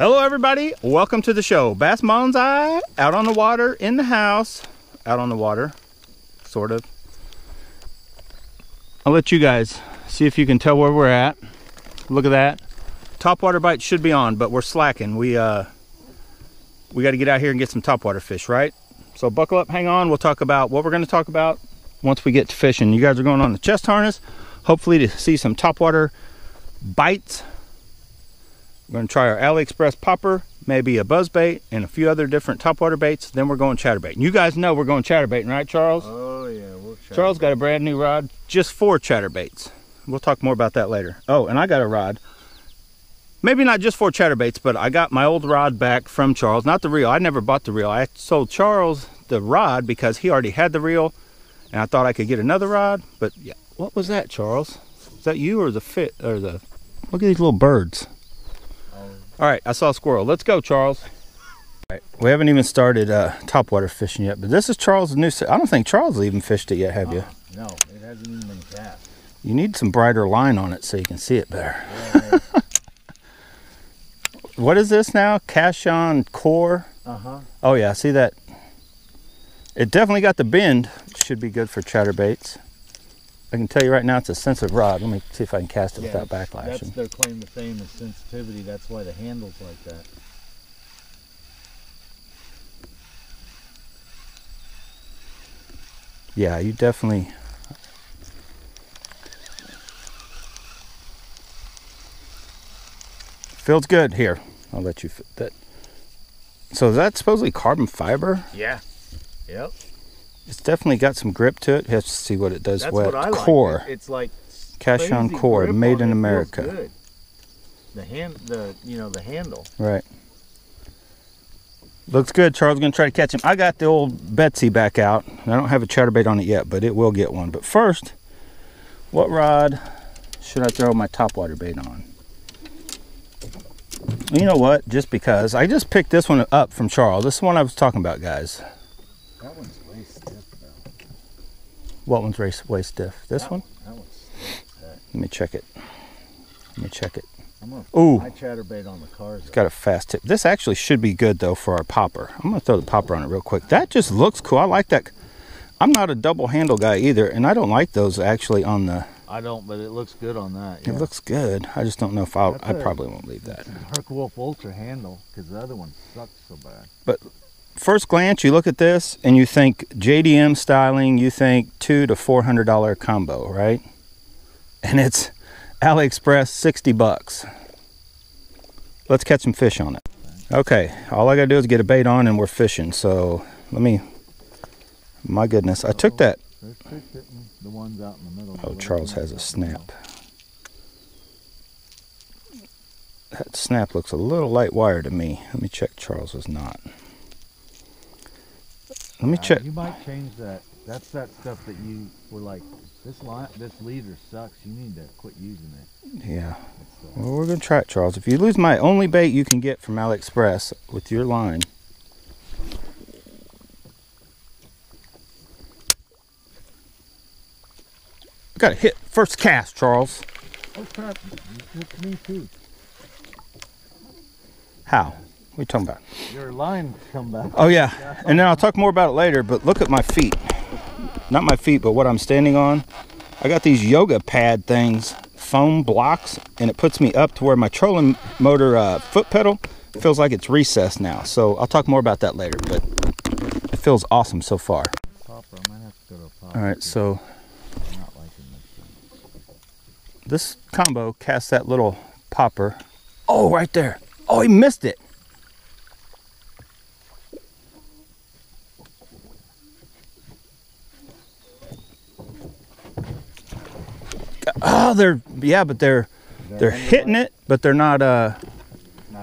Hello everybody, welcome to the show. Bass Bonsai, out on the water, in the house, out on the water, sort of. I'll let you guys see if you can tell where we're at. Look at that. Topwater bite should be on, but we're slacking. We got to get out here and get some topwater fish, right? So buckle up, hang on. We'll talk about what we're going to talk about once we get to fishing. You guys are going on the chest harness, hopefully to see some topwater bites. We're going to try our AliExpress popper, maybe a buzzbait, and a few other different topwater baits. Then we're going chatterbait. And you guys know we're going chatterbaiting, right, Charles? Oh, yeah. We'll Charles got a brand new rod just for chatterbaits. We'll talk more about that later. Oh, and I got a rod. Maybe not just for chatterbaits, but I got my old rod back from Charles. Not the reel. I never bought the reel. I sold Charles the rod because he already had the reel, and I thought I could get another rod. But yeah, what was that, Charles? Is that you or the fit or the? Look at these little birds. All right, I saw a squirrel. Let's go, Charles. All right, we haven't even started topwater fishing yet, but this is Charles' new. I don't think Charles even fished it yet, have you? No, it hasn't even been cast. You need some brighter line on it so you can see it better. Yeah. What is this now? Cash-on core? Uh-huh. Oh yeah, see that? It definitely got the bend. Should be good for chatterbaits. I can tell you right now it's a sensitive rod. Let me see if I can cast it without backlashing. That's their claim to fame is sensitivity. That's why the handle's like that. Yeah, you definitely... Feels good. Here, I'll let you fit that. So is that supposedly carbon fiber? Yeah. Yep. It's definitely got some grip to it. Have to see what it does. That's wet. what I like. Core. It's like Cash-on core, made in America. Good. The handle. Right. Looks good. Charles is gonna try to catch him. I got the old Betsy back out. I don't have a chatterbait on it yet, but it will get one. But first, what rod should I throw my topwater bait on? You know what? Just because I just picked this one up from Charles. This is the one I was talking about, guys. That one's way stiff, though. What one's way stiff? This one? That one's stiff. Let me check it. Let me check it. I'm gonna Ooh, my chatterbait on the cars. It's got a fast tip. This actually should be good though for our popper. I'm gonna throw the popper on it real quick. That just looks cool. I like that. I'm not a double handle guy either, and I don't like those actually on the. I don't, but it looks good on that. Yeah. It looks good. I just don't know if I probably won't leave that. Herc Wolf Ultra handle, because the other one sucks so bad. But first glance, you look at this and you think JDM styling. You think $200 to $400 combo, right? And it's AliExpress, 60 bucks. Let's catch some fish on it. Okay, all I gotta do is get a bait on and we're fishing. So let me, my goodness, I took that. There's fish hitting the ones out in the middle. Oh, Charles has a snap. That snap looks a little light wire to me. Let me check Charles's knot. Let me check. You might change that. That's that stuff that you were like, this leader sucks. You need to quit using it. Yeah. Well, we're gonna try it, Charles. If you lose my only bait you can get from AliExpress with your line. I got a hit first cast, Charles. Oh crap! It's me too. How? What are you talking about? Your line come back. Oh yeah, and then I'll talk more about it later. But look at my feet. Not my feet, but what I'm standing on. I got these yoga pad things, foam blocks, and it puts me up to where my trolling motor foot pedal feels like it's recessed now. So I'll talk more about that later, but it feels awesome so far. Popper, I might have to go to a popper. All right, so I'm not liking this combo casts that little popper. Oh, right there. Oh, he missed it. Oh, but they're hitting it, but they're not not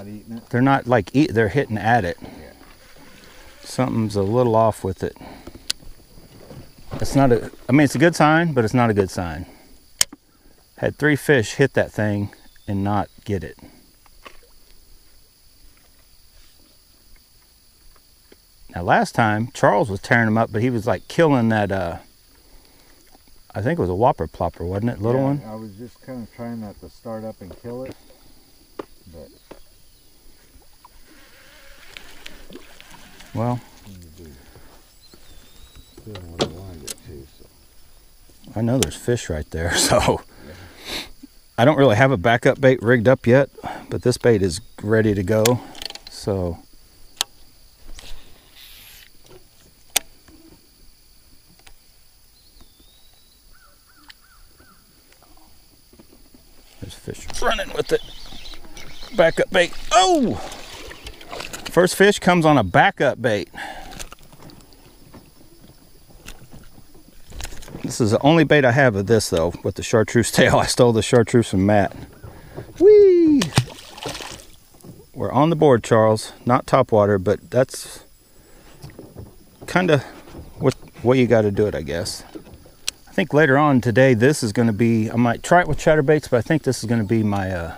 eating it. They're not like they're hitting at it. Yeah. Something's a little off with it. It's not a, I mean, it's a good sign, but it's not a good sign. Had 3 fish hit that thing and not get it. Now last time Charles was tearing them up, but he was like killing that I think it was a Whopper plopper, wasn't it? Little one? I was just kind of trying not to start up and kill it. But Well, I know there's fish right there, so I don't really have a backup bait rigged up yet, but this bait is ready to go. So there's fish running with it. Backup bait. Oh! First fish comes on a backup bait. This is the only bait I have of this, though, with the chartreuse tail. I stole the chartreuse from Matt. Whee! We're on the board, Charles. Not topwater, but that's kind of what you got to do it, I guess. I think later on today, this is going to be, I might try it with chatterbaits, but I think this is going to be my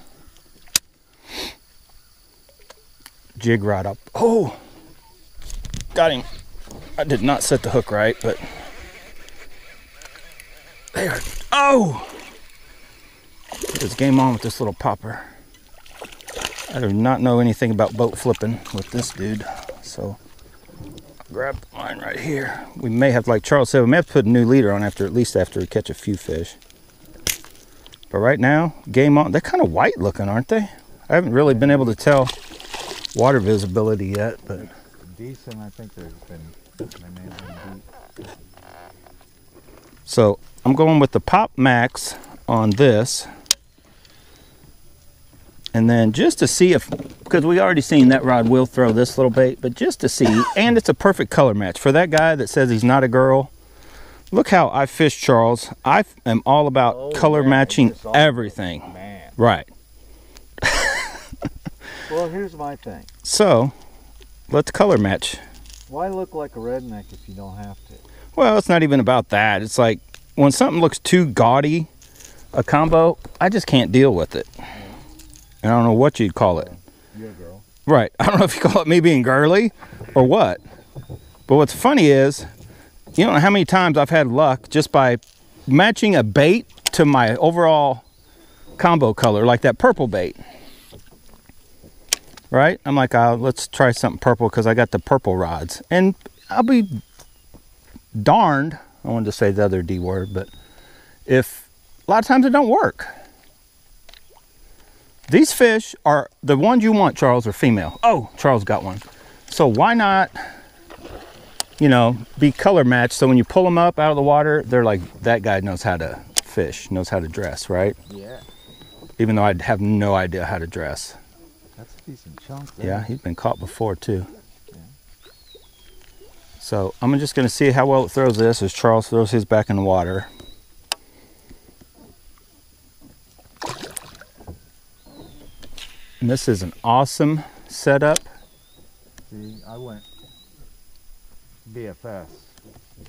jig rod up. Oh! Got him. I did not set the hook right, but there. Oh! There's game on with this little popper. I do not know anything about boat flipping with this dude, so grab mine right here. We may have, like Charles said, we may have to put a new leader on after, at least after we catch a few fish. But right now, game on. They're kind of white looking, aren't they? I haven't really been able to tell water visibility yet, but decent. I think there's been deep. So I'm going with the Pop Max on this. And then just to see if, because we already seen that rod will throw this little bait, but just to see, and it's a perfect color match. For that guy that says he's not a girl, look how I fish, Charles. I am all about color matching everything. Man. Right. Well, here's my thing. So, let's color match. Why look like a redneck if you don't have to? Well, it's not even about that. It's like, when something looks too gaudy, a combo, I just can't deal with it. I don't know what you'd call it. You're a girl. Right. I don't know if you call it me being girly or what. But what's funny is, you don't know how many times I've had luck just by matching a bait to my overall combo color, like that purple bait. Right? I'm like, oh, let's try something purple because I got the purple rods. And I'll be darned, I wanted to say the other D word, but if a lot of times it don't work. These fish are the ones you want, Charles, are female. Oh, Charles got one. So why not, you know, be color matched so when you pull them up out of the water, they're like, that guy knows how to fish, knows how to dress, right? Yeah. Even though I have no idea how to dress. That's a decent chunk there. Yeah, he's been caught before too. Yeah. So I'm just going to see how well it throws this as Charles throws his back in the water. And this is an awesome setup. See, I went BFS.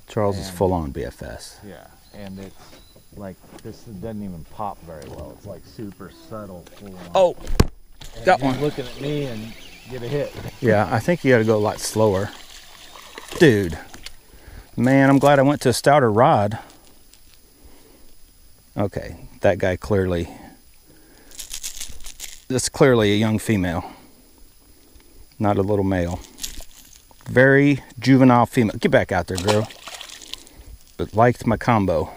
Charles is full on BFS. Yeah, and it's like, this doesn't even pop very well. It's like super subtle, full on. Oh, and that one. Looking at me and get a hit. Yeah, I think you got to go a lot slower. Dude, man, I'm glad I went to a stouter rod. Okay, that guy clearly, that's clearly a young female, not a little male. Very juvenile female. Get back out there, girl. But liked my combo.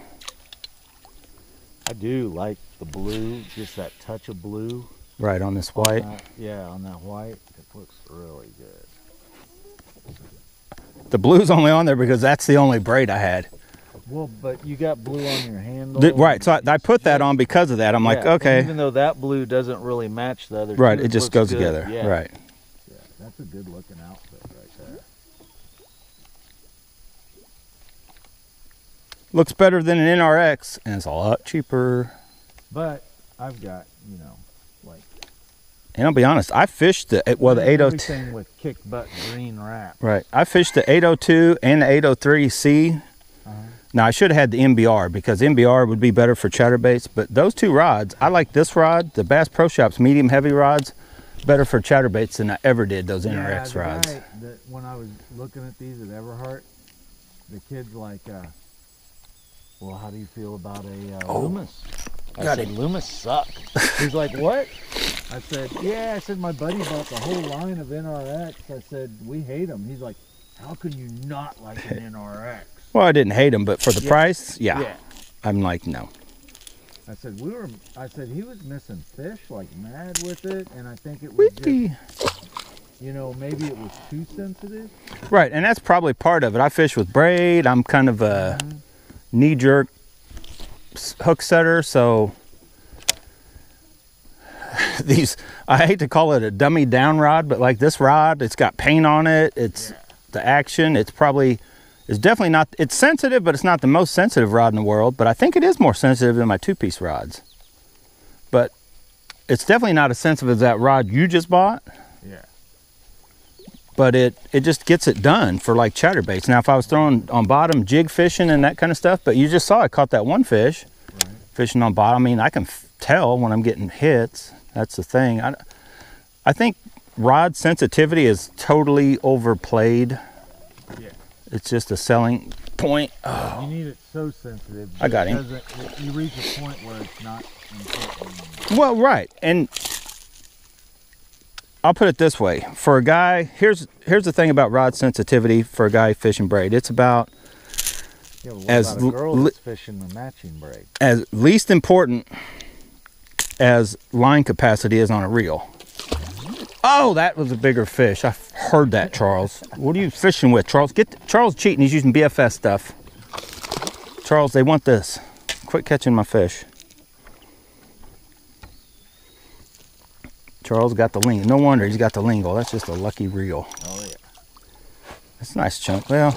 I do like the blue, just that touch of blue. Right, on this white. Yeah, on that white, it looks really good. The blue's only on there because that's the only braid I had. Well, but you got blue on your handle. Right, so I put that on because of that. I'm like, okay. Even though that blue doesn't really match the other two, right, it just goes together. Yeah. Right. Yeah, that's a good looking outfit right there. Looks better than an NRX, and it's a lot cheaper. But I've got, you know, like. And I'll be honest, I fished the 802. Everything with kick butt green wrap. Right, I fished the 802 and the 803C. Now I should have had the MBR because MBR would be better for chatterbaits, but those two rods, I like this rod, the Bass Pro Shops medium heavy rods, better for chatterbaits than I ever did those NRX rods. Guy that, when I was looking at these at Everhart, the kid's like, well, how do you feel about a Loomis? I said, Loomis suck. He's like, what? I said, yeah. I said, my buddy bought the whole line of NRX. I said, we hate them. He's like, how can you not like an NRX? Well, I didn't hate them, but for the price, yeah. I'm like, no. I said, he was missing fish like mad with it, and I think it was just, you know, maybe it was too sensitive. Right, and that's probably part of it. I fish with braid. I'm kind of a knee-jerk hook setter, so these, I hate to call it a dummy down rod, but like this rod, it's got paint on it. It's the action. It's definitely not, it's sensitive, but it's not the most sensitive rod in the world. But I think it is more sensitive than my 2-piece rods. But it's definitely not as sensitive as that rod you just bought. Yeah. But it just gets it done for like chatterbaits. Now, if I was throwing on bottom, jig fishing and that kind of stuff, but you just saw I caught that one fish fishing on bottom. I mean, I can tell when I'm getting hits. That's the thing. I think rod sensitivity is totally overplayed. Yeah. It's just a selling point. Oh. You need it so sensitive. I got him. You reach a point where it's not important. Well, right. And I'll put it this way. For a guy, here's the thing about rod sensitivity for a guy fishing braid. It's about as a girl that's fishing the matching braid. As least important as line capacity is on a reel. Oh, that was a bigger fish. I heard that, Charles. What are you fishing with, Charles? Charles cheating. He's using BFS stuff. Charles, they want this. Quit catching my fish. Charles got the lingo. No wonder he's got the lingo. That's just a lucky reel. Oh, yeah. That's a nice chunk. Well,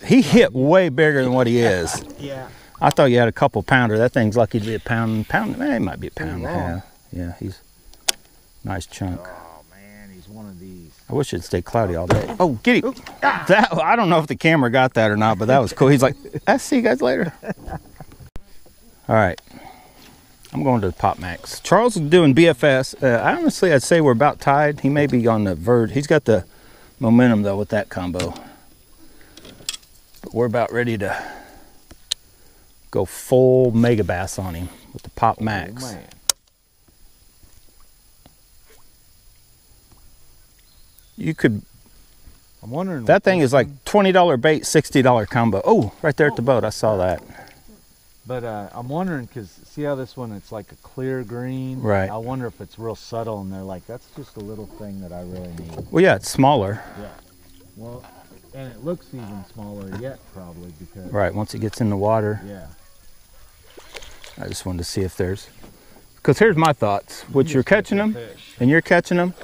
he hit way bigger than what he is. Yeah. I thought you had a couple pounder. That thing's lucky to be a pound. It might be a pound and a half. Yeah, he's nice chunk. One of these. I wish it'd stay cloudy all day. Oh, get him. That, I don't know if the camera got that or not, but that was cool. He's like, I'll see you guys later. All right. I'm going to the Pop Max. Charles is doing BFS. Honestly, I'd say we're about tied. He may be on the verge. He's got the momentum, though, with that combo. But we're about ready to go full mega bass on him with the Pop Max. Oh, man. You could, I'm wondering, that thing is like $20 bait, $60 combo. Oh, right there at the boat, I saw that. But I'm wondering, because see how this one, it's like a clear green? Right. I wonder if it's real subtle, and they're like, that's just a little thing that I really need. Well, yeah, it's smaller. Yeah. Well, and it looks even smaller yet, probably, because... Right, once it gets in the water. Yeah. I just wanted to see if there's, because here's my thoughts. Which you're catching them, and you're catching them.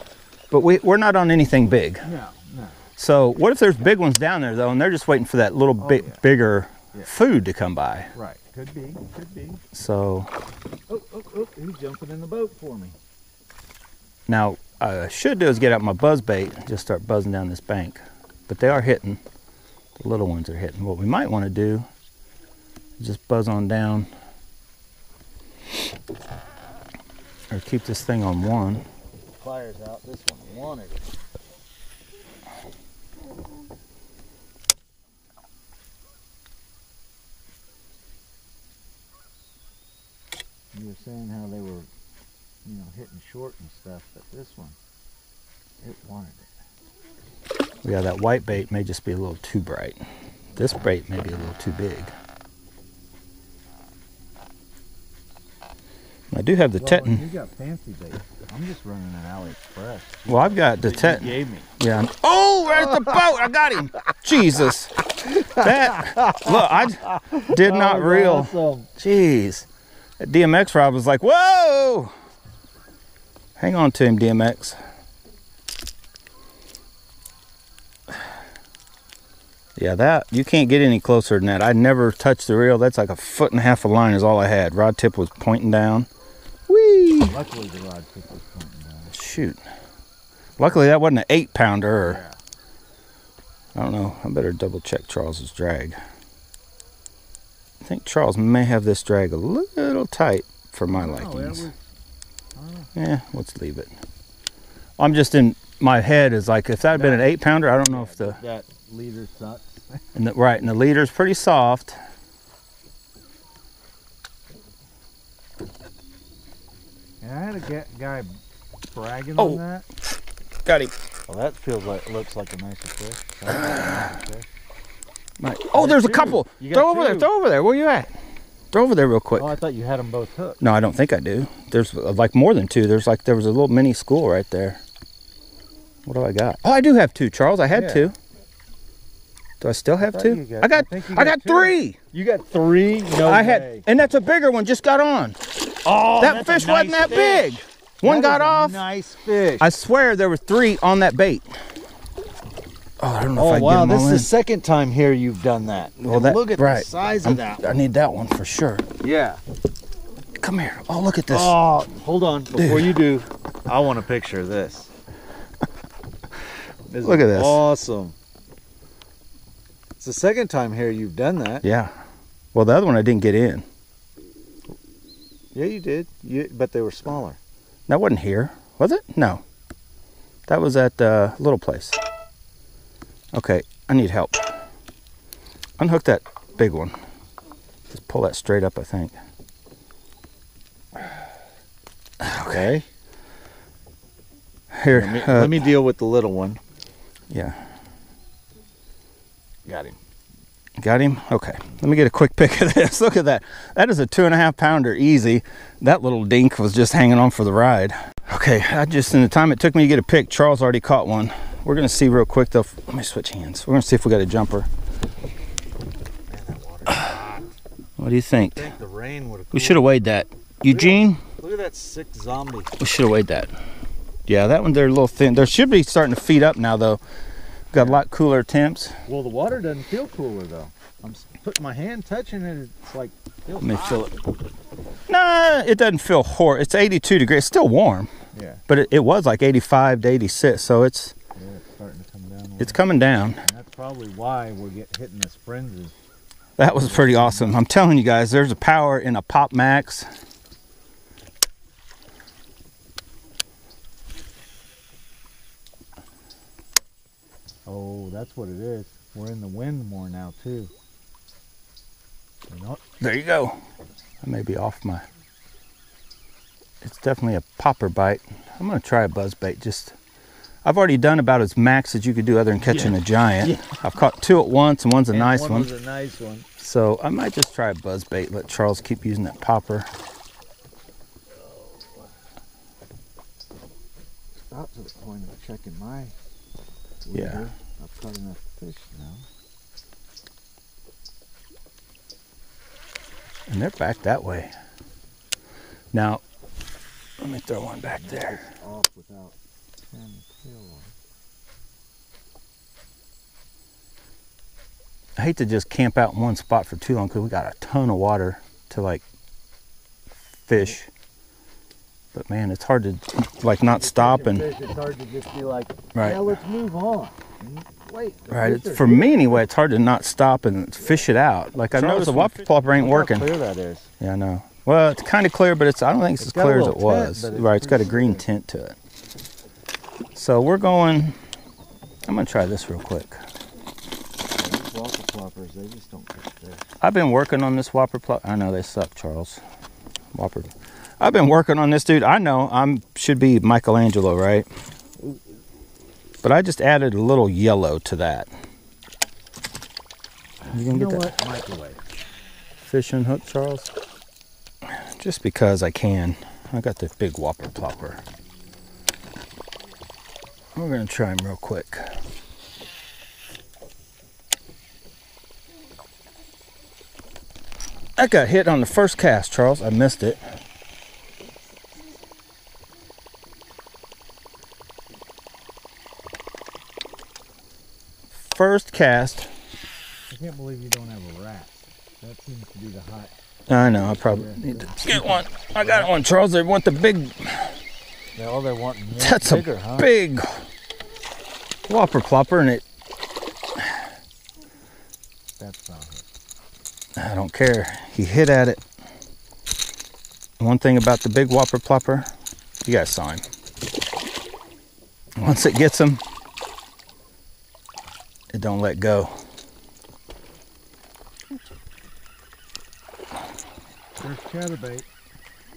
But we're not on anything big. No, no. So what if there's big ones down there, though, and they're just waiting for that little bit bigger food to come by? Right. Could be. Could be. So. Oh, he's jumping in the boat for me. Now, I should do is get out my buzz bait and just start buzzing down this bank. But they are hitting. The little ones are hitting. What we might want to do is just buzz on down. Or keep this thing on one. Pliers out. This one wanted it. You were saying how they were, hitting short and stuff, but this one, it wanted it. Yeah, that white bait may just be a little too bright. This bait may be a little too big. I do have the Teton. You got fancy bait. I'm just running an AliExpress. Well, I've got the Teton. You gave me. Yeah. Oh, right at the boat. I got him. Jesus. That. Look, I did not reel. Awesome. Jeez. That DMX rod was like, whoa. Hang on to him, DMX. Yeah, that, you can't get any closer than that. I never touched the reel. That's like 1.5 foot of line is all I had. Rod tip was pointing down. Whee! Luckily the rod tip was pointing down. Shoot. Luckily that wasn't an 8-pounder. Yeah. I don't know. I better double check Charles's drag. I think Charles may have this drag a little tight for my likings. Yeah, let's leave it. I'm just in my head is like, if that had been an 8-pounder, I don't know if the... That leader sucks. And right, and the leader's pretty soft. And I had a guy bragging Oh. on that. Got him. Well, that looks like a nicer fish. That's a nicer fish. Oh, there's a two. couple. You got Throw over there. two. Throw over there. Where you at? Throw over there real quick. Oh, I thought you had them both hooked. No, I don't think I do. There's like more than two. There was a little mini school right there. What do I got? Oh, I do have two, Charles. I had two. Do I still have two? I got two. 3. You got 3? No way. And that's a bigger one. Just got on. Oh, that fish wasn't that big. One got off. Nice fish. I swear there were 3 on that bait. Oh, I don't know if I can get them this all is in. the second time here you've done that. Well, look at the size of that. I need that one for sure. Yeah. Come here. Oh, look at this. Oh, hold on. Before you do, I want a picture of this. Look at this. Awesome. It's the second time here you've done that. Yeah. Well, the other one I didn't get in. Yeah, you did. But they were smaller. That wasn't here, was it? No. That was at the little place. Okay, I need help. Unhook that big one. Just pull that straight up, I think. Okay. Here. Let me deal with the little one. Yeah. Got him. Got him? Okay. Let me get a quick pic of this. Look at that. That is a 2.5 pounder easy. That little dink was just hanging on for the ride. Okay, in the time it took me to get a pic, Charles already caught one. We're gonna see real quick though. Let me switch hands. We're gonna see if we got a jumper. Man, that water's hot. What do you think? I think the rain would have. We should have weighed that. Eugene? Look at that sick zombie. We should have weighed that. Yeah, that one they're a little thin. They should be starting to feed up now though. Got a lot cooler temps. Well, the water doesn't feel cooler though. I'm putting my hand touching it. It's like feels Let me hot. feel it. Nah, it doesn't feel hot. It's 82 degrees. It's still warm. Yeah. But it was like 85 to 86, so it's starting to come down. It's coming down. And that's probably why we're hitting this frenzy. That was pretty awesome. I'm telling you guys, there's a power in a Pop Max. Oh, that's what it is. We're in the wind more now too. There you go. I may be off my... It's definitely a popper bite. I'm gonna try a buzz bait. I've already done about as max as you could do other than catching a giant. Yeah. I've caught 2 at once and one's a nice one. One was a nice one. So I might just try a buzz bait. Let Charles keep using that popper. Stop to the point of checking my leader. Yeah. I've caught enough fish now. And they're back that way. Now, let me throw one back there. Off without turning the tail on. I hate to just camp out in one spot for too long because we got a ton of water to like fish. But man, it's hard to like not stop and. It's hard to just be like, right. Yeah, let's move on. Wait. Right. For me anyway, it's hard to not stop and fish it out. Like I noticed the Whopper plopper ain't working. How clear that is. Yeah, I know. Well, it's kind of clear, but I don't think it's as clear as it was. Right, it's got a green tint to it. So we're going, I'm going to try this real quick. These Whopper ploppers, they just don't catch fish. I've been working on this Whopper plopper. I know they suck, Charles. Whopper. I've been working on this, dude. I know I should be Michelangelo, right? But I just added a little yellow to that. You gonna get that? What? Microwave. Fishing hook, Charles? Just because I can. I got the big Whopper plopper. We're gonna try him real quick. I got hit on the first cast, Charles. I missed it. First cast. I can't believe you don't have a rat. That seems to be the hot. I know, I probably need to get one. I got one, Charles. They want the big. All they want. That's bigger, a big Whopper plopper, and it. That's not it. I don't care. He hit at it. One thing about the big Whopper plopper, you guys saw him. Once it gets him, it don't let go. There's chatterbait.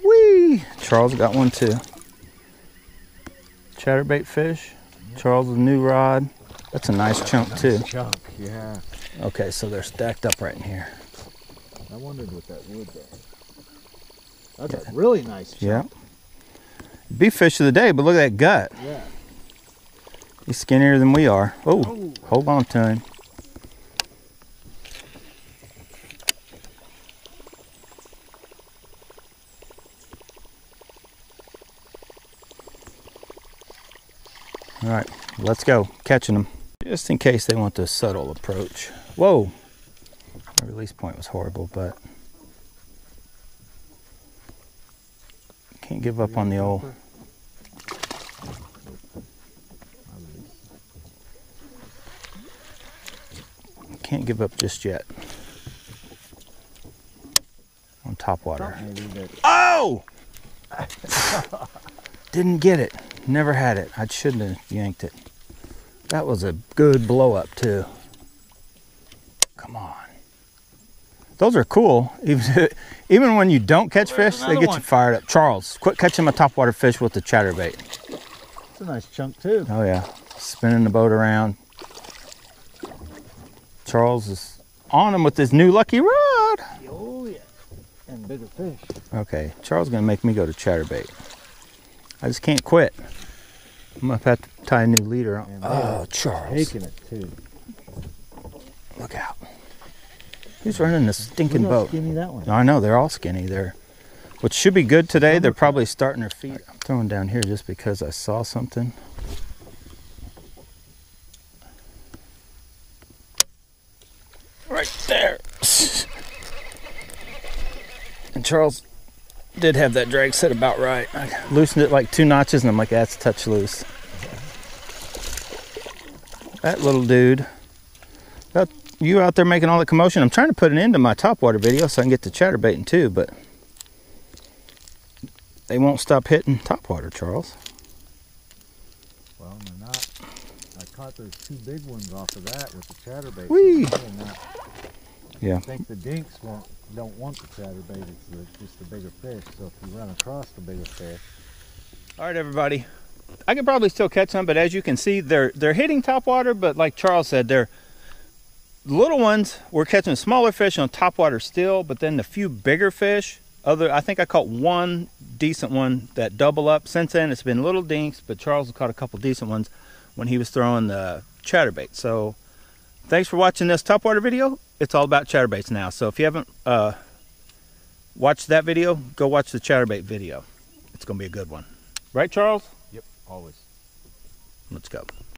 Whee! Whee! Charles got one too. Chatterbait fish. Charles' new rod. That's a nice chunk too. Chunk, yeah. Okay, so they're stacked up right in here. I wondered what that would be. That's a really nice chunk. Yeah. Beef fish of the day, but look at that gut. Yeah. He's skinnier than we are. Oh, hold on to him. All right, let's go. Catching them. Just in case they want the subtle approach. Whoa. My release point was horrible, but can't give up on the old. Can't give up just yet. On Topwater. Oh! Didn't get it. Never had it. I shouldn't have yanked it. That was a good blow up too. Come on. Those are cool. Even when you don't catch fish, they get you fired up. Charles, quit catching my topwater fish with the chatterbait. It's a nice chunk too. Oh yeah. Spinning the boat around. Charles is on him with his new lucky rod. Oh yeah. And bigger fish. Okay, Charles is gonna make me go to chatterbait. I just can't quit. I'm gonna have to tie a new leader on. Oh, Charles. Taking it too. Look out. Who's running this stinking boat? Skinny that one. I know, they're all skinny. They're, which should be good today. They're probably starting their feet. I'm throwing down here just because I saw something. Right there. And Charles did have that drag set about right. I loosened it like 2 notches and I'm like, that's a touch loose. That little dude. That, you out there making all the commotion. I'm trying to put an end to my topwater video so I can get to chatterbaiting too, but they won't stop hitting topwater, Charles. Well, they're not. I caught those 2 big ones off of that with the chatterbait. Whee! Yeah. I think the dinks don't want the chatterbait. It's just the bigger fish. So if you run across the bigger fish. All right, everybody. I can probably still catch some, but as you can see, they're hitting topwater. But like Charles said, they're little ones. We're catching smaller fish on topwater still, but then the few bigger fish. I think I caught 1 decent one that double up. Since then, it's been little dinks, but Charles has caught a couple decent ones when he was throwing the chatterbait. So thanks for watching this topwater video. It's all about chatterbaits now. So if you haven't watched that video, go watch the chatterbait video. It's going to be a good one. Right, Charles? Yep, always. Let's go.